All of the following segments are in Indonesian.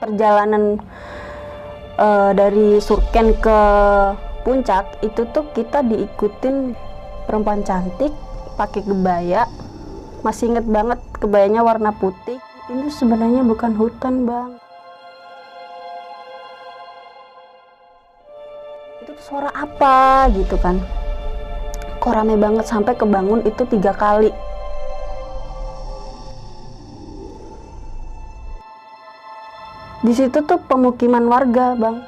perjalanan dari Surken ke puncak itu tuh kita diikutin perempuan cantik pakai kebaya. Masih inget banget kebayanya warna putih. Ini sebenarnya bukan hutan, Bang. Itu tuh suara apa gitu kan. Kok rame banget sampai kebangun itu 3 kali. Di situ tuh pemukiman warga, Bang.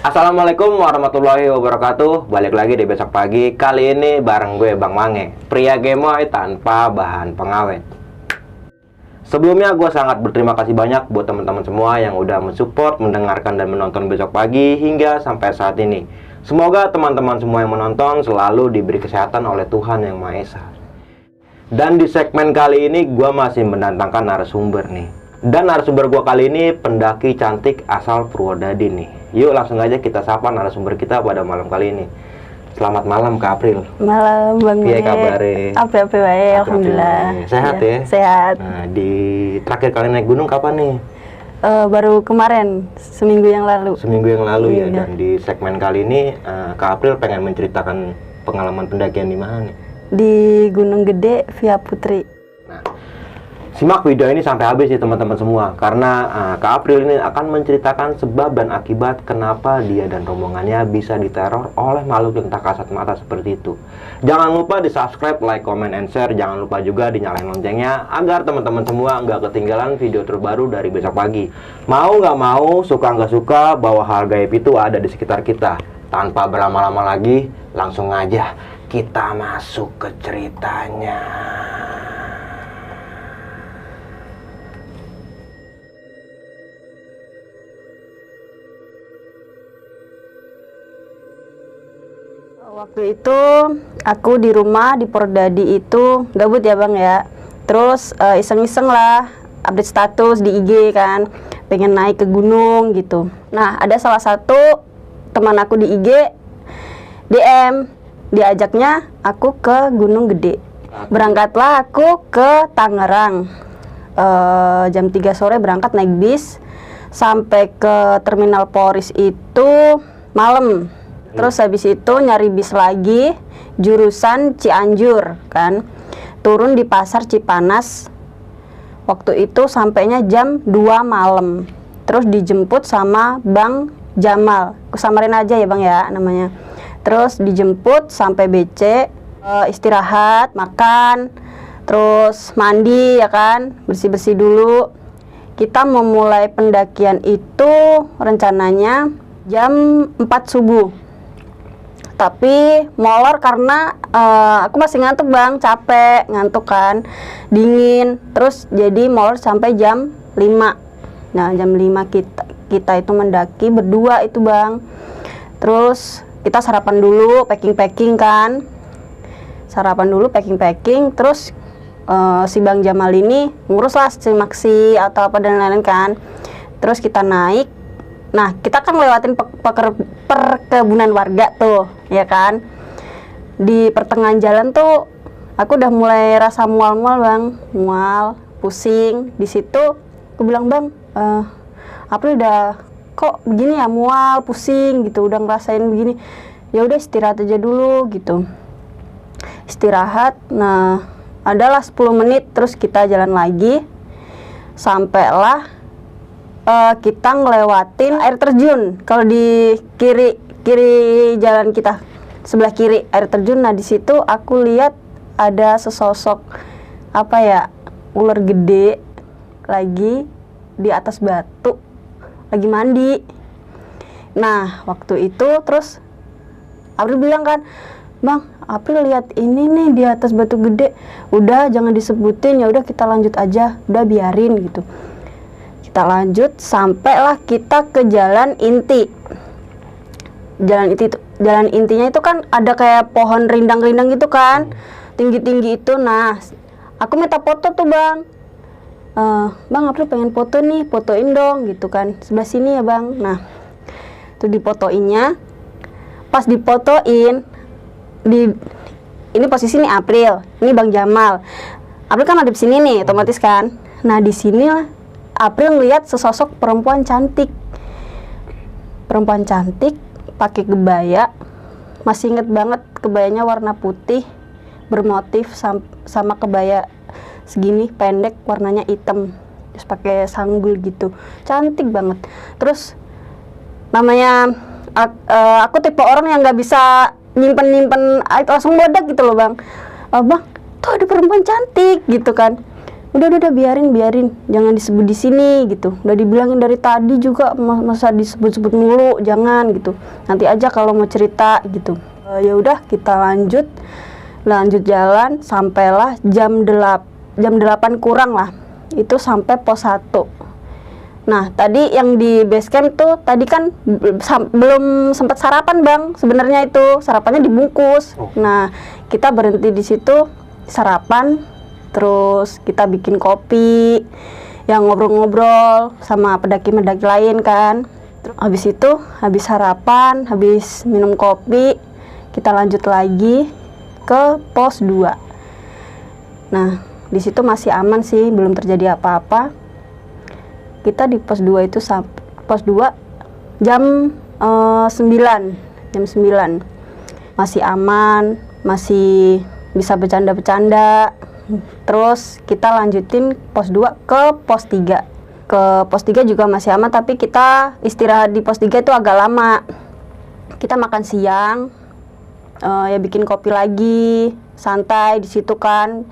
Assalamualaikum warahmatullahi wabarakatuh. Balik lagi di Besok Pagi. Kali ini bareng gue Bang Mange, pria gemoy tanpa bahan pengawet. Sebelumnya gue sangat berterima kasih banyak buat teman-teman semua yang udah mensupport, mendengarkan dan menonton Besok Pagi hingga sampai saat ini. Semoga teman-teman semua yang menonton selalu diberi kesehatan oleh Tuhan Yang Maha Esa. Dan di segmen kali ini gue masih mendatangkan narasumber nih. Dan narasumber gue kali ini pendaki cantik asal Purwodadi nih. Yuk langsung aja kita sapa narasumber kita pada malam kali ini. Selamat malam Kak April. Malam Bang. Iya kabare. Apa baik, alhamdulillah. Sehat ya? Sehat. Nah, di terakhir kali naik gunung kapan nih? Baru kemarin, seminggu yang lalu. Seminggu yang lalu ya. Iya. Dan di segmen kali ini Kak April pengen menceritakan pengalaman pendakian di mana nih? Di Gunung Gede via Putri. Simak video ini sampai habis ya teman-teman semua, karena Kak April ini akan menceritakan sebab dan akibat kenapa dia dan rombongannya bisa diteror oleh makhluk yang tak kasat mata seperti itu. Jangan lupa di subscribe, like, comment, and share. Jangan lupa juga dinyalain loncengnya agar teman-teman semua nggak ketinggalan video terbaru dari Besok Pagi. Mau nggak mau, suka nggak suka, bahwa hal gaib itu ada di sekitar kita. Tanpa berlama-lama lagi, langsung aja kita masuk ke ceritanya. Waktu itu aku di rumah di Purwodadi itu gabut ya Bang ya. Terus iseng-iseng lah update status di IG kan, pengen naik ke gunung gitu. Nah ada salah satu teman aku di IG DM, diajaknya aku ke Gunung Gede. Berangkatlah aku ke Tangerang. Jam 3 sore berangkat naik bis sampai ke Terminal Polris itu malam. Terus habis itu nyari bis lagi jurusan Cianjur kan. Turun di Pasar Cipanas. Waktu itu sampainya jam 2 malam. Terus dijemput sama Bang Jamal. Kusamarin aja ya Bang ya namanya. Terus dijemput sampai BC, istirahat, makan, terus mandi ya kan, bersih-bersih dulu. Kita memulai pendakian itu rencananya jam 4 subuh. Tapi molor karena aku masih ngantuk Bang, capek, ngantuk kan, dingin. Terus jadi molor sampai jam 5. Nah jam 5 kita itu mendaki berdua itu Bang. Terus kita sarapan dulu, packing kan. Sarapan dulu, packing. Terus si Bang Jamal ini ngurus lah simaksi atau apa dan lain-lain kan. Terus kita naik. Nah, kita kan lewatin perkebunan warga tuh, ya kan. Di pertengahan jalan tuh, aku udah mulai rasa mual-mual Bang, mual, pusing. Di situ, aku bilang Bang, April udah kok begini ya, mual, pusing gitu, udah ngerasain begini. Ya udah istirahat aja dulu gitu. Istirahat, nah adalah 10 menit, terus kita jalan lagi, sampailah kita ngelewatin air terjun. Kalau di kiri jalan kita sebelah kiri air terjun. Nah di situ aku lihat ada sesosok apa ya, ular gede lagi di atas batu lagi mandi. Nah waktu itu terus April bilang kan, Bang April lihat ini nih di atas batu gede. Udah jangan disebutin, ya udah kita lanjut aja, udah biarin gitu. Kita lanjut sampailah kita ke jalan inti. Jalan intinya itu kan ada kayak pohon rindang-rindang gitu kan, tinggi-tinggi itu. Nah, aku minta foto tuh Bang. Bang April pengen foto nih, fotoin dong gitu kan. Sebelah sini ya Bang. Nah, itu difotoinnya. Pas difotoin, ini posisi nih April, ini Bang Jamal. April kan ada di sini nih, otomatis kan. Nah di sini lah April ngeliat sesosok perempuan cantik pakai kebaya. Masih inget banget, kebayanya warna putih bermotif sama kebaya segini pendek warnanya hitam, terus pakai sanggul gitu, cantik banget. Terus namanya aku tipe orang yang nggak bisa nyimpen langsung bodak gitu loh Bang. Bang, tuh ada perempuan cantik gitu kan. Udah biarin, jangan disebut di sini gitu. Udah dibilangin dari tadi juga, masa disebut-sebut mulu, jangan gitu. Nanti aja kalau mau cerita gitu. Ya udah kita lanjut jalan sampailah jam 8 kurang lah. Itu sampai pos 1. Nah, tadi yang di base camp tuh tadi kan belum sempat sarapan Bang. Sebenarnya itu sarapannya dibungkus. Nah, kita berhenti di situ sarapan. Terus kita bikin kopi, yang ngobrol-ngobrol sama pendaki-pendaki lain kan. Habis itu, habis sarapan, habis minum kopi, kita lanjut lagi ke pos 2. Nah, di situ masih aman sih, belum terjadi apa-apa. Kita di pos 2 itu pos 2 jam 9. Masih aman, masih bisa bercanda-bercanda. Terus kita lanjutin pos 2 ke pos 3. Ke pos 3 juga masih aman, tapi kita istirahat di pos 3 itu agak lama. Kita makan siang, ya bikin kopi lagi, santai di situ kan.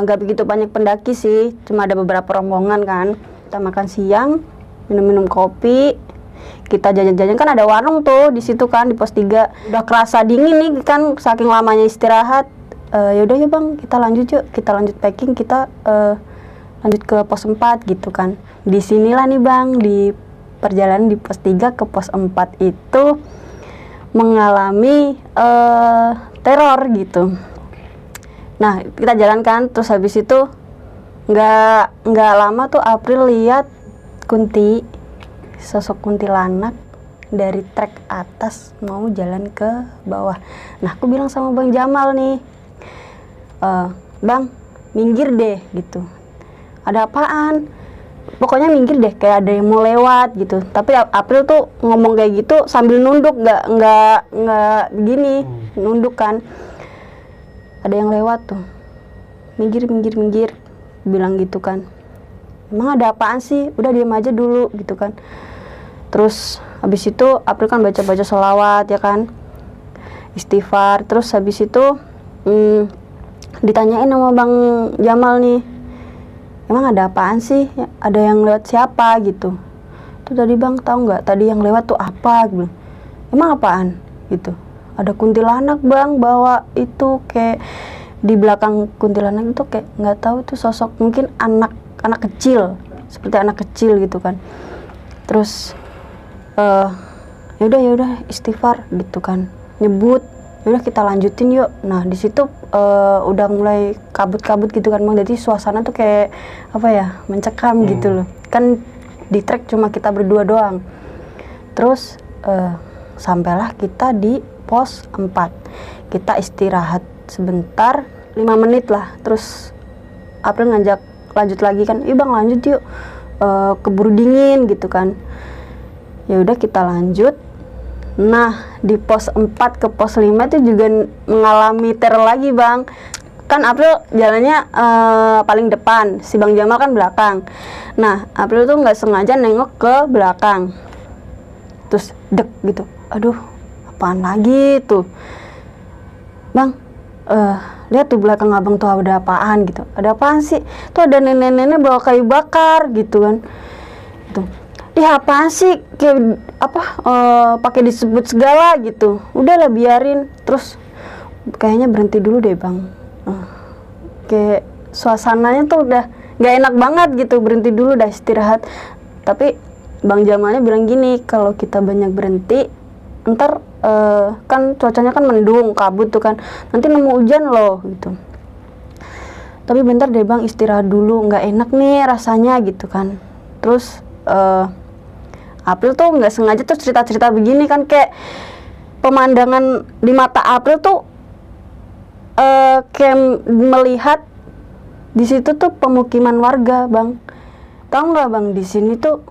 Nggak begitu banyak pendaki sih, cuma ada beberapa rombongan kan. Kita makan siang, minum-minum kopi, kita jajan-jajan kan ada warung tuh di situ kan di pos 3. Udah kerasa dingin nih kan saking lamanya istirahat. Yaudah ya Bang, kita lanjut yuk, kita lanjut packing, kita lanjut ke pos 4 gitu kan. Disinilah nih Bang, di perjalanan di pos 3 ke pos 4 itu mengalami teror gitu. Nah kita jalankan, terus habis itu nggak lama tuh April lihat sosok kuntilanak dari trek atas mau jalan ke bawah. Nah aku bilang sama Bang Jamal nih, Bang, minggir deh gitu. Ada apaan? Pokoknya minggir deh, kayak ada yang mau lewat gitu. Tapi April tuh ngomong kayak gitu sambil nunduk, nggak begini, nunduk kan. Ada yang lewat tuh. Minggir, bilang gitu kan. Emang ada apaan sih? Udah diam aja dulu gitu kan. Terus habis itu April kan baca-baca sholawat ya kan. Istighfar. Terus habis itu ditanyain sama Bang Jamal nih, emang ada apaan sih? Ada yang lewat siapa gitu? Tuh tadi Bang tahu nggak? Tadi yang lewat tuh apa? Gitu. Emang apaan? Gitu. Ada kuntilanak Bang, bawa itu kayak di belakang kuntilanak itu kayak nggak tahu itu sosok, mungkin anak kecil, seperti anak kecil gitu kan. Terus yaudah istighfar gitu kan, nyebut. Yaudah kita lanjutin yuk. Nah di situ udah mulai kabut-kabut gitu kan Bang, jadi suasana tuh kayak apa ya, mencekam gitu loh kan. Di trek cuma kita berdua doang. Terus sampailah kita di pos 4. Kita istirahat sebentar, 5 menit lah. Terus April ngajak lanjut lagi kan, Bang lanjut yuk, keburu dingin gitu kan. Ya udah kita lanjut. Nah, di pos 4 ke pos 5 itu juga mengalami teror lagi Bang. Kan April jalannya paling depan, si Bang Jamal kan belakang. Nah, April tuh nggak sengaja nengok ke belakang. Terus dek gitu, aduh apaan lagi tuh. Bang, lihat tuh belakang abang tuh ada apaan gitu. Ada apaan sih? Tuh ada nenek-nenek bawa kayu bakar gitu kan. Tuh. Apa sih kayak apa pakai disebut segala gitu. Udahlah biarin. Terus kayaknya berhenti dulu deh Bang. Kayak suasananya tuh udah nggak enak banget gitu, berhenti dulu dah, istirahat. Tapi Bang Jamalnya bilang gini, kalau kita banyak berhenti ntar kan cuacanya kan mendung, kabut tuh kan, nanti nemu hujan loh gitu. Tapi bentar deh Bang, istirahat dulu, nggak enak nih rasanya gitu kan. Terus April tuh nggak sengaja tuh cerita-cerita begini kan, kayak pemandangan di mata April tuh camp melihat di situ tuh pemukiman warga, Bang. Tahu nggak, Bang, di sini tuh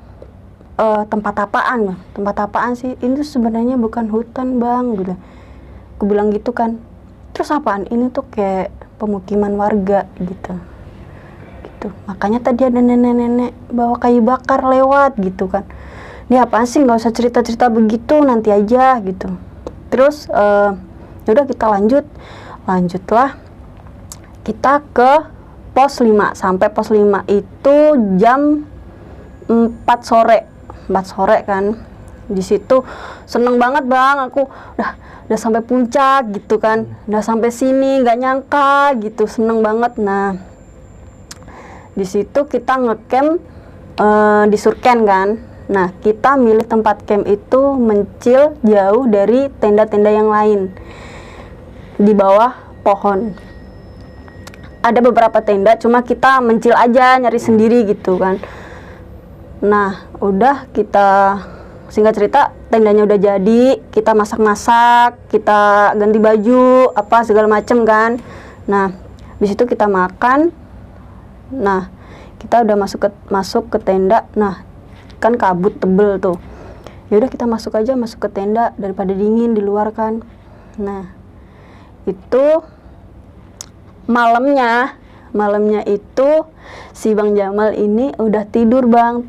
tempat apaan, Bang? Tempat apaan sih? Ini tuh sebenarnya bukan hutan, Bang, gitu. Aku bilang gitu kan. Terus apaan? Ini tuh kayak pemukiman warga gitu. Gitu. Makanya tadi ada nenek-nenek bawa kayu bakar lewat gitu kan. Ini apaan sih? Nggak usah cerita-cerita begitu, nanti aja gitu. Terus yaudah kita lanjutlah kita ke pos 5. Sampai pos 5 itu jam 4 sore kan. Di situ seneng banget, Bang, aku udah sampai puncak gitu kan, udah sampai sini, nggak nyangka gitu, seneng banget. Nah, di situ kita ngecamp di Surken kan. Nah, kita milih tempat camp itu mencil jauh dari tenda-tenda yang lain, di bawah pohon. Ada beberapa tenda, cuma kita mencil aja, nyari sendiri gitu kan. Nah, udah kita, singkat cerita, tendanya udah jadi, kita masak-masak, kita ganti baju, apa segala macem kan. Nah, di situ kita makan. Nah, kita udah masuk ke tenda. Nah, kan kabut tebel tuh. Ya udah kita masuk ke tenda daripada dingin di luar kan. Nah, itu malamnya itu si Bang Jamal ini udah tidur, Bang.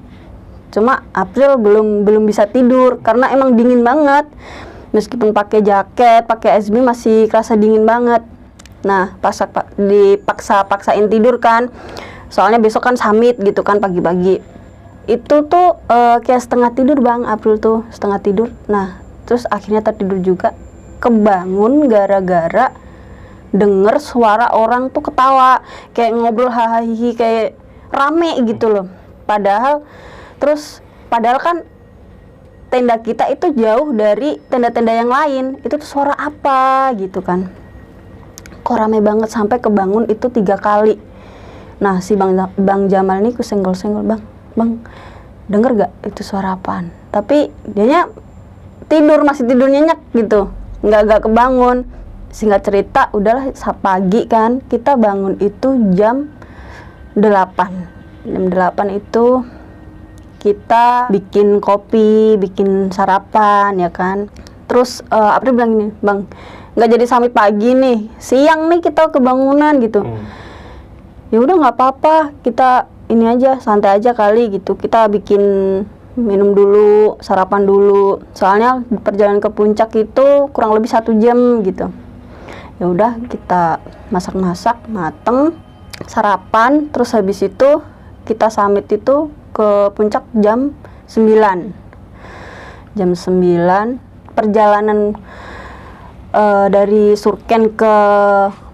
Cuma April belum bisa tidur karena emang dingin banget. Meskipun pakai jaket, pakai SB masih kerasa dingin banget. Nah, dipaksain tidur kan. Soalnya besok kan summit gitu kan pagi-pagi. Itu tuh kayak setengah tidur, Bang, April tuh setengah tidur. Nah, terus akhirnya tertidur juga. Kebangun gara-gara denger suara orang tuh ketawa, kayak ngobrol hahaha, kayak rame gitu loh. Padahal kan tenda kita itu jauh dari tenda-tenda yang lain. Itu tuh suara apa gitu kan. Kok rame banget, sampai kebangun itu 3 kali. Nah, si Bang Jamal ini ku senggol-senggol, Bang, denger gak itu suara apaan? Tapi dianya masih tidur nyenyak gitu, nggak kebangun. Singkat cerita, udahlah pagi kan, kita bangun itu jam 8. Jam 8 itu kita bikin kopi, bikin sarapan ya kan. Terus April bilang gini, Bang, nggak jadi sampai pagi nih, siang nih kita kebangunan gitu. Ya udah nggak apa-apa, kita ini aja, santai aja kali gitu. Kita bikin minum dulu, sarapan dulu. Soalnya perjalanan ke puncak itu kurang lebih 1 jam gitu. Ya udah kita masak-masak mateng, sarapan, terus habis itu kita summit itu ke puncak jam 9. Jam 9 perjalanan dari Surken ke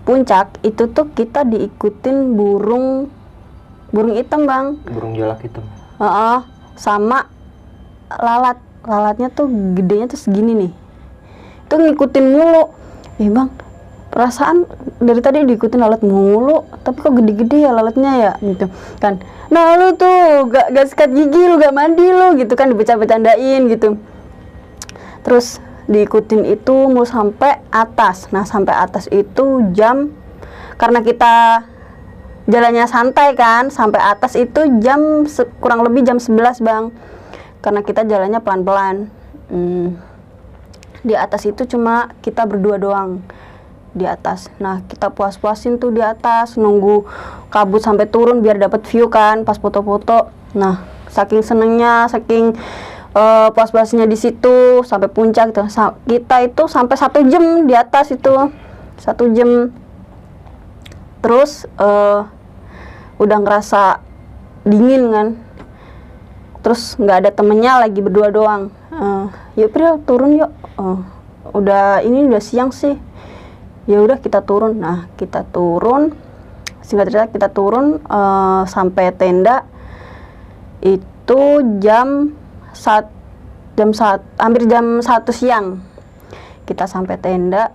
puncak itu tuh kita diikutin burung hitam, Bang. Burung jalak hitam. Sama lalatnya tuh gedenya tuh segini nih. Itu ngikutin mulu. Bang, perasaan dari tadi diikutin lalat mulu, tapi kok gede-gede ya lalatnya ya gitu kan. Nah, lu tuh gak sikat gigi, lu gak mandi lu gitu kan, dibercandain gitu. Terus diikutin itu mau sampai atas. Nah, sampai atas itu karena kita jalannya santai kan, sampai atas itu kurang lebih jam 11, Bang. Karena kita jalannya pelan-pelan. Di atas itu cuma kita berdua doang di atas. Nah, kita puas-puasin tuh di atas, nunggu kabut sampai turun biar dapat view kan pas foto-foto. Nah, saking senengnya, saking puas-puasnya di situ sampai puncak gitu. Kita itu sampai 1 jam di atas itu. 1 jam. Terus udah ngerasa dingin kan. Terus nggak ada temennya, lagi berdua doang. Yuk Pril, turun yuk. Udah siang sih. Ya udah kita turun. Nah, kita turun. Singkat cerita kita turun sampai tenda itu hampir jam 1 siang. Kita sampai tenda,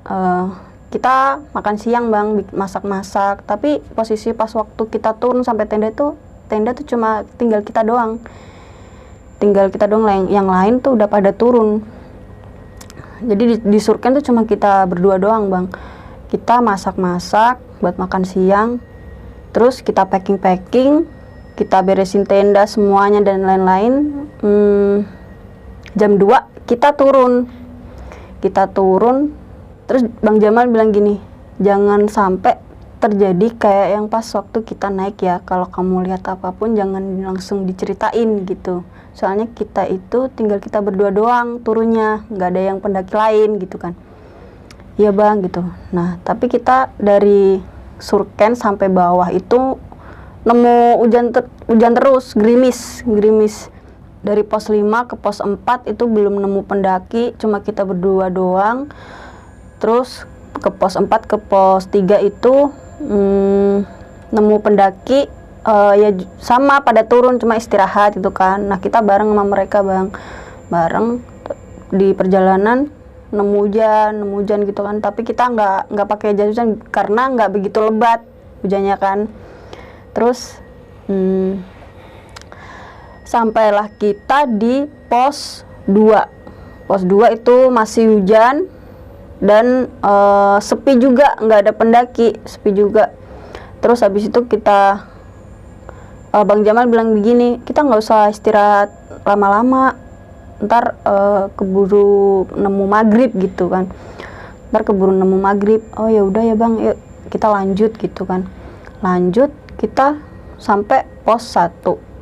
kita makan siang, Bang, masak-masak. Tapi posisi pas waktu kita turun sampai tenda tuh cuma tinggal kita doang. Yang lain tuh udah pada turun. Jadi di Surken tuh cuma kita berdua doang, Bang. kita masak-masak buat makan siang, terus kita packing-packing, kita beresin tenda semuanya dan lain-lain. Jam 2 kita turun, terus Bang Jamal bilang gini, jangan sampai terjadi kayak yang pas waktu kita naik ya, kalau kamu lihat apapun jangan langsung diceritain gitu, soalnya kita itu tinggal kita berdua doang turunnya, nggak ada yang pendaki lain gitu kan. Iya Bang gitu. Nah tapi kita dari Surken sampai bawah itu nemu hujan terus, gerimis. Dari pos 5 ke pos 4 itu belum nemu pendaki, cuma kita berdua doang. Terus ke pos 4 ke pos 3 itu nemu pendaki, ya sama pada turun cuma istirahat gitu kan. Nah kita bareng sama mereka Bang, bareng di perjalanan nemu hujan gitu kan, tapi kita nggak pakai jas hujan karena nggak begitu lebat hujannya kan. Terus sampailah kita di pos 2. Pos 2 itu masih hujan dan sepi juga, nggak ada pendaki, sepi juga. Terus habis itu kita Bang Jamal bilang begini, kita nggak usah istirahat lama-lama, ntar keburu nemu maghrib gitu kan. Ntar keburu nemu maghrib. Oh ya udah ya Bang, yuk kita lanjut gitu kan. Lanjut kita sampai pos 1.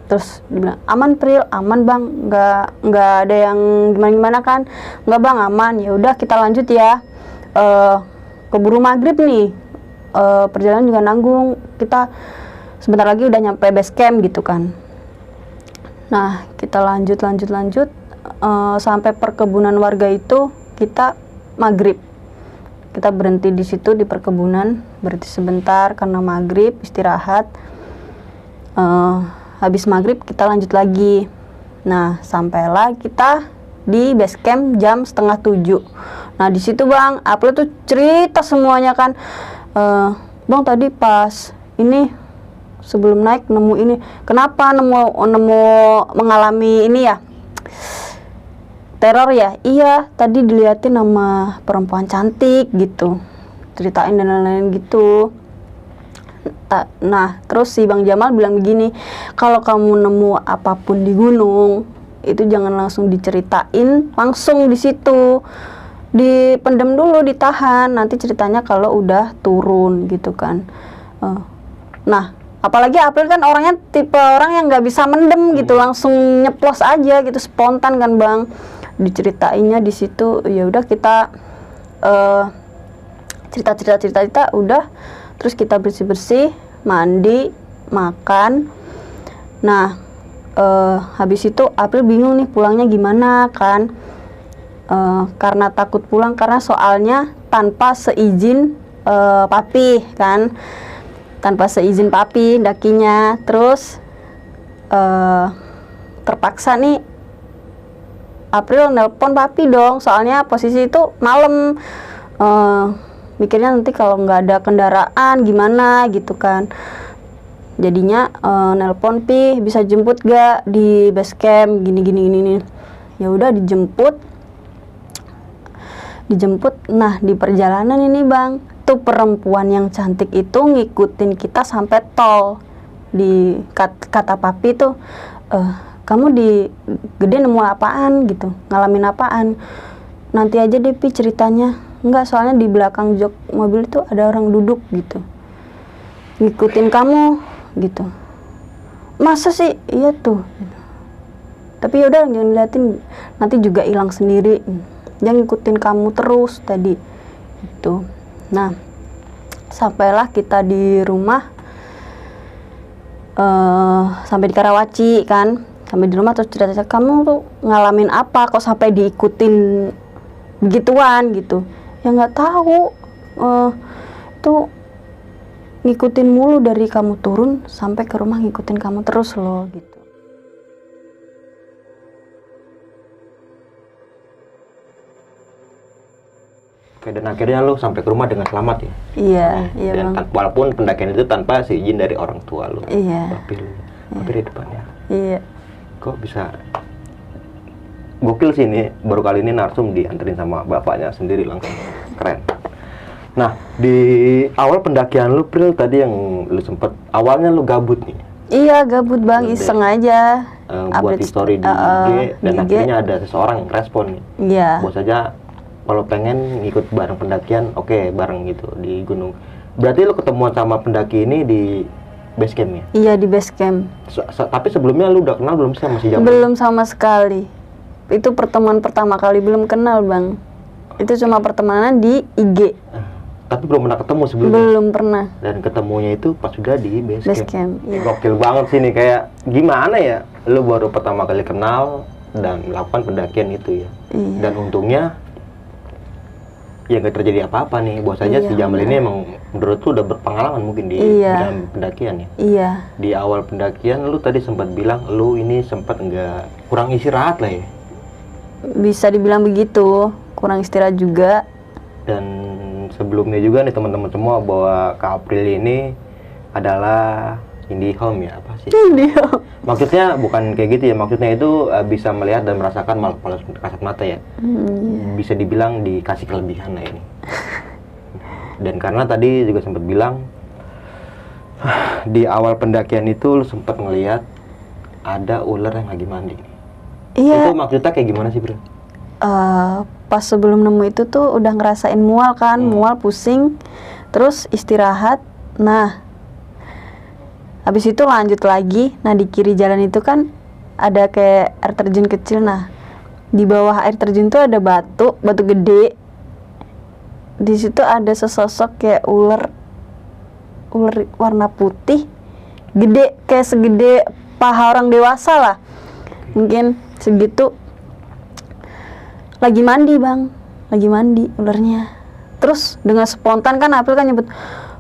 Terus dibilang aman Pril, aman Bang, nggak ada yang gimana kan, nggak Bang aman. Ya udah kita lanjut ya, keburu maghrib nih, perjalanan juga nanggung, kita sebentar lagi udah nyampe base camp gitu kan. Nah kita lanjut sampai perkebunan warga itu kita maghrib, kita berhenti di situ di perkebunan, berhenti sebentar karena maghrib, istirahat. Habis maghrib kita lanjut lagi. Nah sampailah kita di base camp jam 6:30. Nah di situ Bang April tuh cerita semuanya kan, Bang tadi pas ini sebelum naik nemu ini, kenapa nemu mengalami ini ya, teror ya? Iya tadi diliatin sama perempuan cantik gitu, ceritain dan lain-lain gitu. Nah terus si Bang Jamal bilang begini, kalau kamu nemu apapun di gunung itu jangan langsung diceritain langsung di situ, dipendem dulu, ditahan, nanti ceritanya kalau udah turun gitu kan. Nah apalagi April kan orangnya tipe orang yang nggak bisa mendem gitu, langsung nyeplos aja gitu, spontan kan Bang, diceritainnya di situ. Ya udah kita cerita udah, terus kita bersih mandi, makan. Nah habis itu April bingung nih pulangnya gimana kan, karena takut pulang karena soalnya tanpa seizin papi kan, tanpa seizin papi dakinya. Terus terpaksa nih April nelpon papi dong, soalnya posisi itu malam, mikirnya nanti kalau nggak ada kendaraan gimana gitu kan. Jadinya nelpon, Pi bisa jemput gak di base camp gini. Ya udah dijemput. Nah di perjalanan ini Bang, tuh perempuan yang cantik itu ngikutin kita sampai tol. Di kata papi tuh, kamu di Gede nemu apaan gitu, ngalamin apaan, nanti aja deh Pi ceritanya. Enggak, soalnya di belakang jok mobil itu ada orang duduk gitu, ngikutin kamu gitu. Masa sih? Iya tuh gitu. Tapi yaudah jangan liatin, nanti juga hilang sendiri, jangan ngikutin kamu terus tadi gitu. Nah sampailah kita di rumah, sampai di Karawaci kan, sampai di rumah terus cerita, kamu tuh ngalamin apa kok sampai diikutin begituan gitu. Ya nggak tahu, tuh ngikutin mulu dari kamu turun sampai ke rumah, ngikutin kamu terus loh gitu. Oke, dan akhirnya lo sampai ke rumah dengan selamat ya? Iya, iya dan Bang. walaupun pendakian itu tanpa seizin dari orang tua lo. Iya. Tapi di depannya. Iya. Kok bisa gokil sih ini, baru kali ini narsum dianterin sama bapaknya sendiri langsung, keren. Nah, di awal pendakian lu, Pril, tadi yang lu sempet awalnya lu gabut nih. Iya, gabut bang, iseng aja. Buat Update story di IG dan akhirnya ada seseorang yang respon nih. Iya. Bos saja kalau pengen ngikut bareng pendakian, oke, bareng gitu di gunung. Berarti lu ketemuan sama pendaki ini di base camp ya? Iya, di base camp. Tapi sebelumnya lu udah kenal belum sih sama si Jamal? Belum sama sekali. Itu pertemuan pertama kali, belum kenal bang. Itu cuma pertemanan di IG. Tapi belum pernah ketemu sebelumnya? Belum pernah. Dan ketemunya itu pas sudah di base Base camp. camp, iya. Gokil banget sih nih, kayak gimana ya? Lu baru pertama kali kenal dan melakukan pendakian itu ya. Iya. Dan untungnya ya nggak terjadi apa-apa nih. Bos aja Iya, si Jamal benar. ini emang menurut lu udah berpengalaman mungkin di Iya. dalam pendakian ya. Iya. Di awal pendakian lu tadi sempat bilang lu ini sempat nggak kurang istirahat lah ya. Bisa dibilang begitu. Kurang istirahat juga. Dan sebelumnya juga nih teman-teman semua bahwa Kak April ini adalah indie home ya, apa sih? Dia. Maksudnya bukan kayak gitu ya, maksudnya itu bisa melihat dan merasakan malas kasat mata ya. Bisa dibilang dikasih kelebihan lah ini. Dan karena tadi juga sempat bilang di awal pendakian itu lu sempat ngelihat ada ular yang lagi mandi. Iya. Itu maksudnya kayak gimana sih, Bro? Pas sebelum nemu itu tuh udah ngerasain mual kan, mual, pusing, terus istirahat. Nah, habis itu lanjut lagi. Nah, di kiri jalan itu kan ada kayak air terjun kecil. Nah, di bawah air terjun tuh ada batu gede. Di situ ada sesosok kayak ular warna putih, gede, kayak segede paha orang dewasa lah, mungkin segitu. Lagi mandi bang, lagi mandi ularnya. Terus dengan spontan kan April kan nyebut,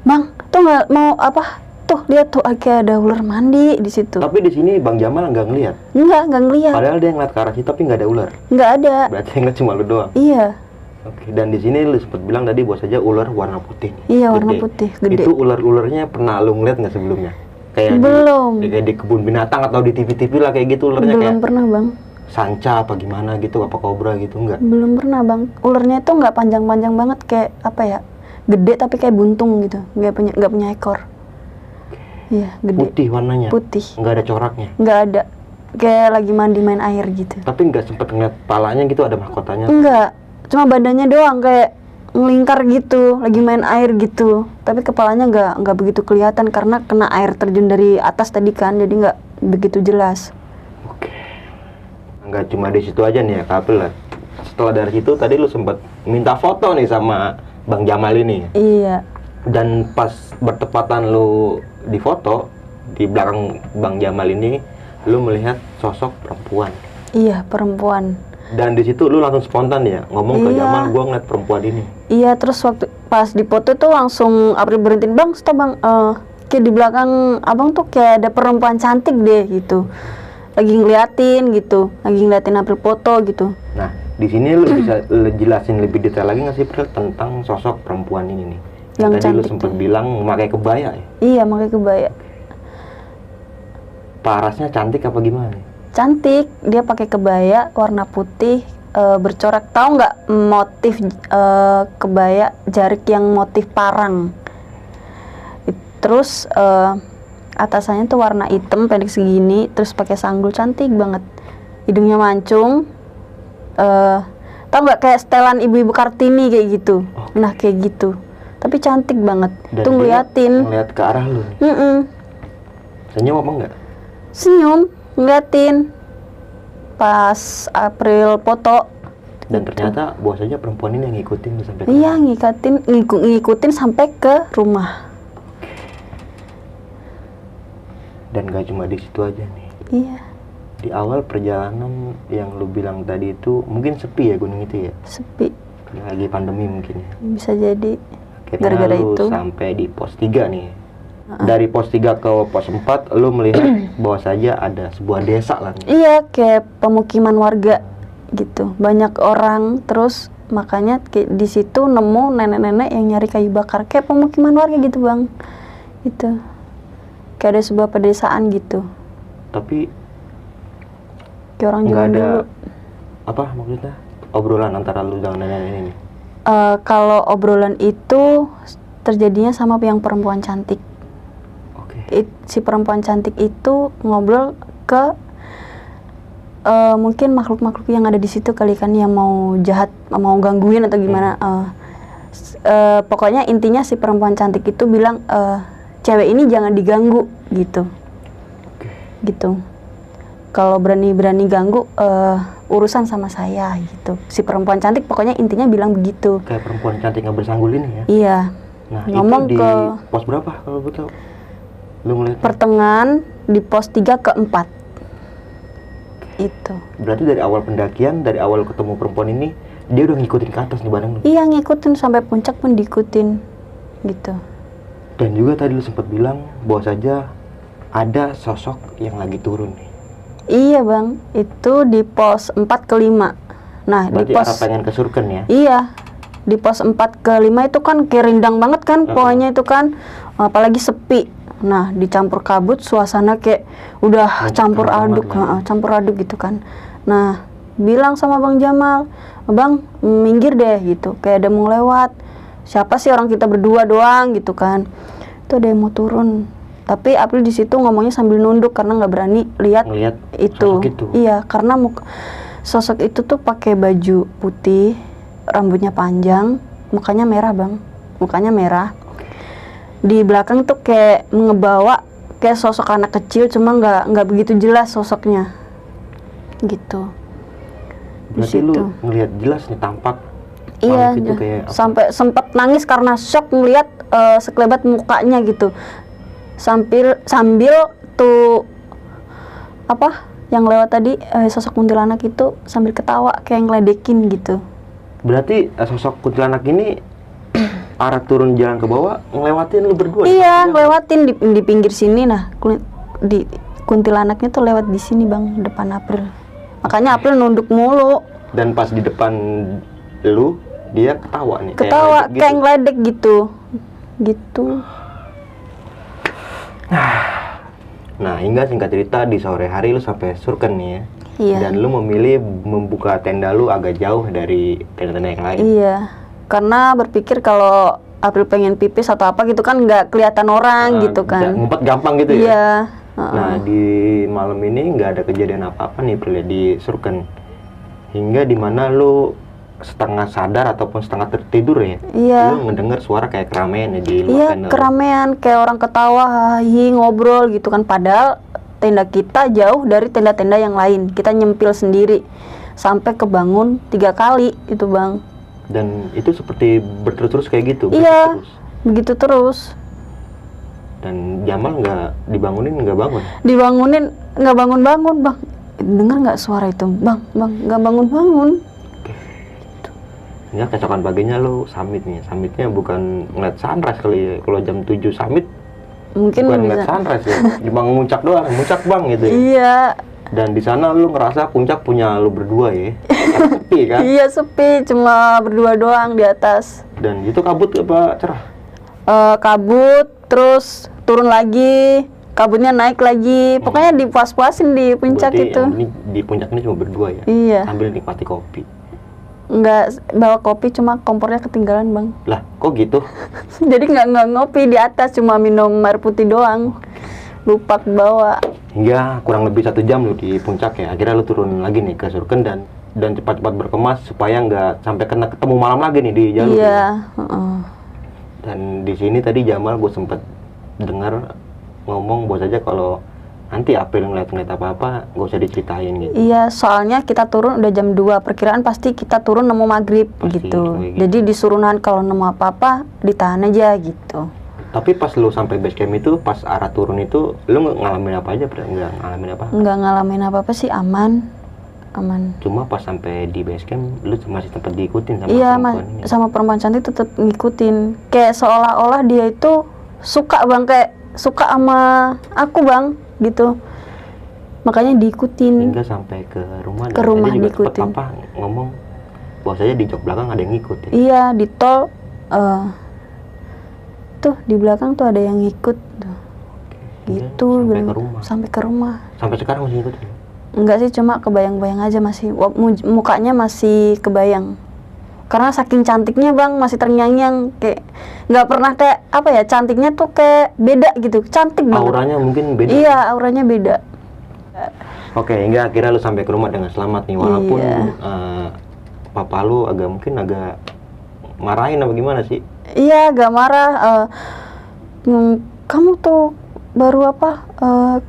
bang, tuh nggak mau apa? Tuh lihat tuh kayak ada ular mandi di situ. Tapi di sini Bang Jamal nggak ngelihat. Nggak ngelihat. Padahal dia ngeliat ke arah situ tapi nggak ada ular. Nggak ada. Berarti yang ngeliat cuma lu doang. Iya. Oke. Dan di sini lu sempat bilang tadi bahwa saja ular warna putih. Iya, warna putih, gede. Itu ularnya pernah lu ngeliat nggak sebelumnya? Kayak Belum. kayak di kebun binatang atau di TV-TV lah kayak gitu ularnya, Belum kayak pernah bang. sanca apa gimana gitu, apa kobra gitu, enggak? Belum pernah bang. Ularnya itu nggak panjang-panjang banget, kayak apa ya? Gede tapi kayak buntung gitu. Nggak punya ekor. Iya, gede. Putih warnanya. Putih. Nggak ada coraknya. Nggak ada. Kayak lagi mandi main air gitu. Tapi nggak sempet ngeliat palanya gitu, ada mahkotanya. Enggak. Cuma badannya doang kayak ngelingkar gitu, lagi main air gitu. Tapi kepalanya nggak begitu kelihatan karena kena air terjun dari atas tadi kan, jadi nggak begitu jelas. Oke. Nggak cuma di situ aja nih ya, Kak April lah. Setelah dari situ tadi lu sempet minta foto nih sama Bang Jamal ini. Iya. Dan pas bertepatan lu di foto di belakang Bang Jamal ini, lu melihat sosok perempuan. Iya, perempuan. Dan di situ lu langsung spontan ya ngomong ke Iya. Jamal, gua ngeliat perempuan ini. Iya, terus waktu pas di foto tuh langsung April berhentiin, bang, stop bang. Kayak di belakang abang tuh kayak ada perempuan cantik deh gitu. Lagi ngeliatin gitu, lagi ngeliatin April foto gitu. Nah, di sini lu bisa jelasin lebih detail lagi nggak sih, Pril, tentang sosok perempuan ini nih? Yang Tadi lu cantik sempat tuh. bilang memakai kebaya ya? Iya, pakai kebaya. Parasnya cantik apa gimana? Cantik, dia pakai kebaya warna putih bercorak. Tahu nggak motif kebaya jarik yang motif parang? Terus atasannya tuh warna hitam pendek segini, terus pakai sanggul, cantik banget. Hidungnya mancung. Tahu nggak kayak setelan ibu-ibu Kartini kayak gitu? Nah kayak gitu. Tapi cantik banget. Dan Tuh dia ngeliatin. ngeliat ke arah lu nih. Senyum apa enggak? Senyum, ngeliatin. Pas April foto. Dan ternyata bos aja perempuan ini yang ngikutin lu sampai ke Iya, rumah. ngikutin sampai ke rumah. Dan gak cuma di situ aja nih. Iya, Di awal perjalanan yang lu bilang tadi itu mungkin sepi ya gunung itu ya? sepi. Lagi pandemi mungkin ya. Bisa jadi Akhirnya gara-gara lu itu. sampai di pos 3 nih. Dari pos 3 ke pos 4 lu melihat bahwa saja ada sebuah desa lah nih. Iya, kayak pemukiman warga gitu. Banyak orang, terus makanya kayak di situ nemu nenek-nenek yang nyari kayu bakar, kayak pemukiman warga gitu, Bang. Gitu. Kayak ada sebuah pedesaan gitu. Tapi Kayak orang nggak zaman ada dulu. apa maksudnya obrolan antara lu dengan nenek ini nih. Kalau obrolan itu terjadinya sama yang perempuan cantik. Oke. Si perempuan cantik itu ngobrol ke mungkin makhluk-makhluk yang ada di situ kali kan, yang mau jahat, mau gangguin atau gimana. Pokoknya intinya si perempuan cantik itu bilang cewek ini jangan diganggu gitu. Gitu. Kalau berani-berani ganggu urusan sama saya gitu. Si perempuan cantik pokoknya intinya bilang begitu. Kayak perempuan cantik nggak bersanggul ini ya? Iya. Nah, Ngomong itu di ke pos berapa kalau gue tahu? Lu ngeliat? pertengahan di pos 3 ke 4. Itu. Berarti dari awal pendakian, dari awal ketemu perempuan ini, dia udah ngikutin ke atas nih bareng lu? Iya, ngikutin sampai puncak pun diikutin. Gitu. Dan juga tadi lu sempat bilang bahwa saja ada sosok yang lagi turun nih. Iya bang, itu di pos 4 ke 5. Nah, Berarti di pos arah pengen ke Surken ya? Iya, di pos 4 ke 5 itu kan kayak rindang banget kan, pohonnya itu kan, apalagi sepi. Nah, dicampur kabut, suasana kayak udah campur aduk, campur aduk gitu kan. Nah, bilang sama Bang Jamal, Bang, minggir deh gitu, kayak ada mau lewat. Siapa sih, orang kita berdua doang gitu kan. Itu ada yang mau turun. Tapi April di situ ngomongnya sambil nunduk karena nggak berani lihat itu. Iya, karena sosok itu tuh pakai baju putih, rambutnya panjang, mukanya merah bang, mukanya merah. Di belakang tuh kayak ngebawa kayak sosok anak kecil, cuma nggak begitu jelas sosoknya, gitu. Berarti lu ngelihat jelas nih tampak. Iya, sampai sempat nangis karena shock ngelihat sekelebat mukanya gitu. Sambil tuh apa yang lewat tadi, sosok kuntilanak itu sambil ketawa kayak ngeledekin gitu. Berarti sosok kuntilanak ini arah turun jalan ke bawah ngelewatin lu berdua? Iya, ngelewatin di pinggir sini. Nah, di kuntilanaknya tuh lewat di sini bang, depan April. Makanya April nunduk mulu. Dan pas di depan lu dia ketawa nih, ketawa kayak ngeledek gitu. Nah, hingga singkat cerita di sore hari lu sampai Surken nih ya. Iya. Dan lu memilih membuka tenda lu agak jauh dari tenda-tenda yang lain. Iya. Karena berpikir kalau April pengen pipis atau apa gitu kan nggak kelihatan orang gitu kan. Ngumpet gampang gitu ya. Iya. Nah, di malam ini nggak ada kejadian apa-apa nih April di Surken. Hingga dimana lu setengah sadar ataupun setengah tertidur ya. Iya. Lu ngedenger suara kayak keramaian ya di luar Iya, tenda. keramaian kayak orang ketawa, hahi, ngobrol gitu kan. Padahal tenda kita jauh dari tenda-tenda yang lain. Kita nyempil sendiri sampai kebangun 3 kali itu bang. Dan itu seperti berterus-terus kayak gitu. Iya, begitu terus. Dan Jamal nggak dibangunin, nggak bangun. Dibangunin nggak bangun-bangun bang. Dengar nggak suara itu bang nggak bangun-bangun. Ya, keesokan paginya lo summit nih. Summitnya bukan ngeliat sunrise kali ya. Kalau jam 7 summit mungkin bukan bisa ngeliat sunrise ya. Cuma muncak doang, muncak bang gitu ya. Iya. Dan di sana lu ngerasa puncak punya lu berdua ya. Sepi kan? Iya, sepi, cuma berdua doang di atas. Dan itu kabut apa cerah? Kabut, terus turun lagi, kabutnya naik lagi. Pokoknya dipuas-puasin di puncak. Berarti itu. Ini di puncak ini cuma berdua ya? Iya. Sambil nikmati kopi. Nggak bawa kopi, cuma kompornya ketinggalan bang. Lah, kok gitu? Jadi nggak ngopi di atas, cuma minum air putih doang. Lupa bawa. Hingga kurang lebih 1 jam lu di puncak ya. Akhirnya lu turun lagi nih ke Surken dan cepat-cepat berkemas supaya nggak sampai ketemu malam lagi nih di jalur. Iya. Dan di sini tadi Jamal gue sempet dengar ngomong bahwa saja kalau nanti April ngeliat apa-apa gak usah diceritain gitu. Iya, soalnya kita turun udah jam 2, perkiraan pasti kita turun nemu maghrib gitu. Jadi disuruh nahan, kalau nemu apa-apa ditahan aja gitu. Tapi pas lu sampai base camp itu, pas arah turun itu, lu ngalamin apa aja? Nggak ngalamin apa? Nggak ngalamin apa-apa sih, aman. Cuma pas sampai di base camp, lu masih tempat diikutin sama iya, perempuan ini? sama perempuan cantik tetap ngikutin. Kayak seolah-olah dia itu suka bang, kayak suka sama aku bang, gitu. Makanya diikutin. Hingga sampai ke rumah. Ke rumah diikutin. Papa ngomong bahwa saya di jok belakang ada yang ngikut ya? Iya, di tol. Tuh di belakang tuh ada yang ngikut tuh. Gitu. Sampai ke rumah. Sampai sekarang masih ngikutin? Enggak sih, cuma kebayang-bayang aja masih. Mukanya masih kebayang. karena saking cantiknya bang, masih terngiang-ngiang, kayak nggak pernah kayak apa ya, cantiknya tuh kayak beda gitu, cantik banget. Auranya mungkin beda. Iya, auranya beda. Oke, hingga akhirnya lu sampai ke rumah dengan selamat nih, walaupun Iya. papa lu mungkin agak marahin apa gimana sih? Iya, agak marah. Kamu tuh baru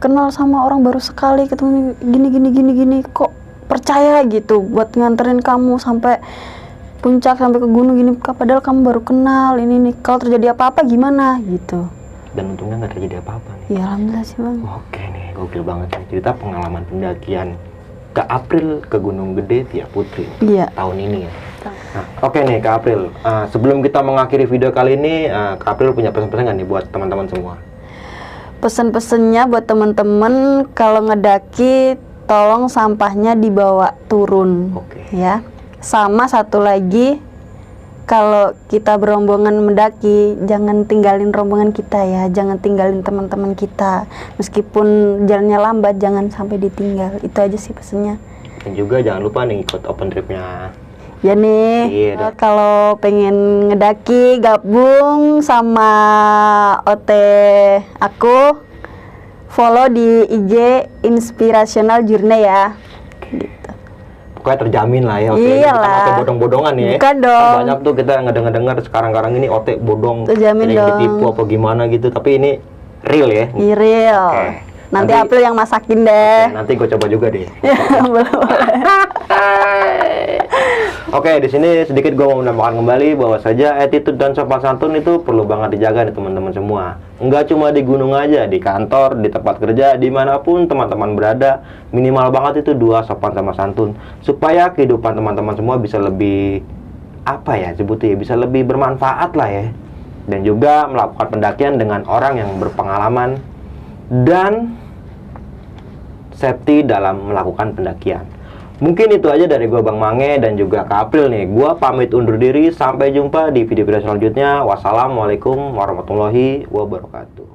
kenal sama orang baru sekali, ketemu gini, kok percaya gitu buat nganterin kamu sampai puncak, sampai ke gunung gini, padahal kamu baru kenal, ini nih, kalau terjadi apa-apa gimana gitu. Dan untungnya nggak terjadi apa-apa nih. Ya alhamdulillah sih bang. Oke nih, gokil banget nih cerita pengalaman pendakian Kak April ke Gunung Gede Tiap Putri Iya. tahun ini ya. Nah, oke nih Kak April, sebelum kita mengakhiri video kali ini, Kak April punya pesan-pesan nggak nih buat teman-teman semua? Pesan-pesannya buat temen-temen, kalau ngedaki tolong sampahnya dibawa turun. Oke. Ya. Sama satu lagi, kalau kita berombongan mendaki, jangan tinggalin rombongan kita ya, jangan tinggalin teman-teman kita. Meskipun jalannya lambat, jangan sampai ditinggal. Itu aja sih pesannya. Dan juga jangan lupa nih ikut open tripnya. Ya nih, Iya. kalau pengen ngedaki, gabung sama OT aku, follow di IG Inspirational Journey ya. Gitu. Pokoknya terjamin lah ya. Iyalah. Bukan bodong-bodongan ya. Bukan dong. Kan banyak tuh kita ngedenger sekarang ini OT bodong, Terjamin ada yang dong. ditipu apa gimana gitu. Tapi ini real ya. Real. Oke. Nanti Nanti- April yang masakin deh. Nanti gue coba juga deh. Boleh. Oke, di sini sedikit gue mau menambahkan kembali bahwa saja attitude dan sopan santun itu perlu banget dijaga nih teman-teman semua. Enggak cuma di gunung aja, di kantor, di tempat kerja, dimanapun teman-teman berada, minimal banget itu 2 sopan sama santun, supaya kehidupan teman-teman semua bisa lebih sebutnya bisa lebih bermanfaat lah ya. Dan juga melakukan pendakian dengan orang yang berpengalaman dan safety dalam melakukan pendakian. Mungkin itu aja dari gua Bang Mange dan juga Kak April nih. Gua pamit undur diri, sampai jumpa di video-video selanjutnya. Wassalamualaikum warahmatullahi wabarakatuh.